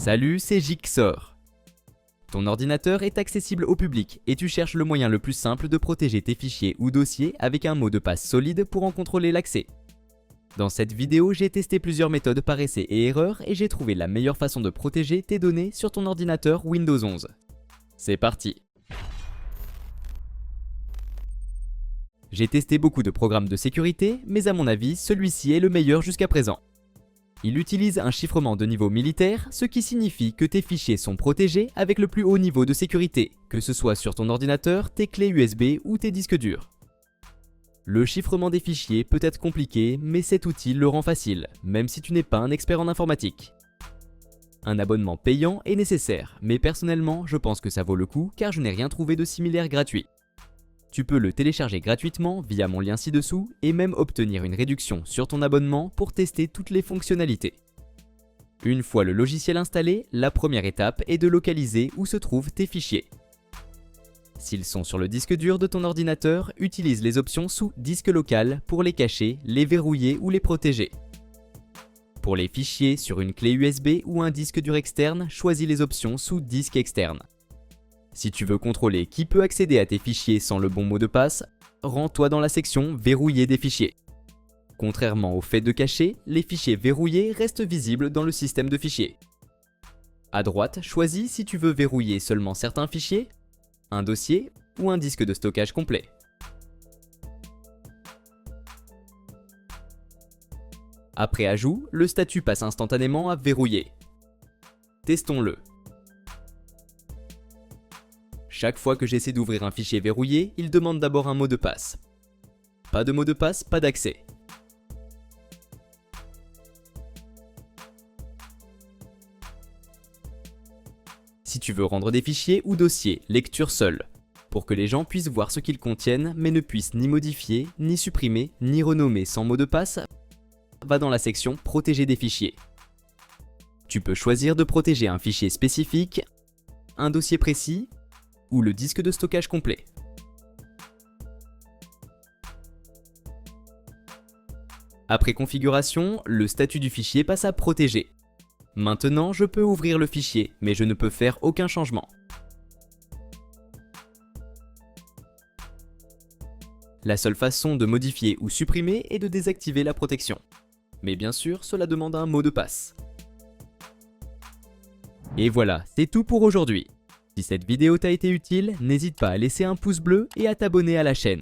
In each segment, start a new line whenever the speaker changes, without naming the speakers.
Salut, c'est Jigsaw. Ton ordinateur est accessible au public et tu cherches le moyen le plus simple de protéger tes fichiers ou dossiers avec un mot de passe solide pour en contrôler l'accès. Dans cette vidéo, j'ai testé plusieurs méthodes par essai et erreur et j'ai trouvé la meilleure façon de protéger tes données sur ton ordinateur Windows 11. C'est parti! J'ai testé beaucoup de programmes de sécurité, mais à mon avis, celui-ci est le meilleur jusqu'à présent. Il utilise un chiffrement de niveau militaire, ce qui signifie que tes fichiers sont protégés avec le plus haut niveau de sécurité, que ce soit sur ton ordinateur, tes clés USB ou tes disques durs. Le chiffrement des fichiers peut être compliqué, mais cet outil le rend facile, même si tu n'es pas un expert en informatique. Un abonnement payant est nécessaire, mais personnellement, je pense que ça vaut le coup car je n'ai rien trouvé de similaire gratuit. Tu peux le télécharger gratuitement via mon lien ci-dessous et même obtenir une réduction sur ton abonnement pour tester toutes les fonctionnalités. Une fois le logiciel installé, la première étape est de localiser où se trouvent tes fichiers. S'ils sont sur le disque dur de ton ordinateur, utilise les options sous disque local pour les cacher, les verrouiller ou les protéger. Pour les fichiers sur une clé USB ou un disque dur externe, choisis les options sous disque externe. Si tu veux contrôler qui peut accéder à tes fichiers sans le bon mot de passe, rends-toi dans la section Verrouiller des fichiers. Contrairement au fait de cacher, les fichiers verrouillés restent visibles dans le système de fichiers. À droite, choisis si tu veux verrouiller seulement certains fichiers, un dossier ou un disque de stockage complet. Après ajout, le statut passe instantanément à verrouiller. Testons-le. Chaque fois que j'essaie d'ouvrir un fichier verrouillé, il demande d'abord un mot de passe. Pas de mot de passe, pas d'accès. Si tu veux rendre des fichiers ou dossiers lecture seule, pour que les gens puissent voir ce qu'ils contiennent mais ne puissent ni modifier, ni supprimer, ni renommer sans mot de passe, va dans la section Protéger des fichiers. Tu peux choisir de protéger un fichier spécifique, un dossier précis, ou le disque de stockage complet. Après configuration, le statut du fichier passe à Protéger. Maintenant, je peux ouvrir le fichier, mais je ne peux faire aucun changement. La seule façon de modifier ou supprimer est de désactiver la protection. Mais bien sûr, cela demande un mot de passe. Et voilà, c'est tout pour aujourd'hui. Si cette vidéo t'a été utile, n'hésite pas à laisser un pouce bleu et à t'abonner à la chaîne.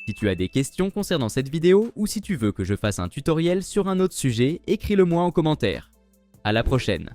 Si tu as des questions concernant cette vidéo ou si tu veux que je fasse un tutoriel sur un autre sujet, écris-le moi en commentaire. À la prochaine.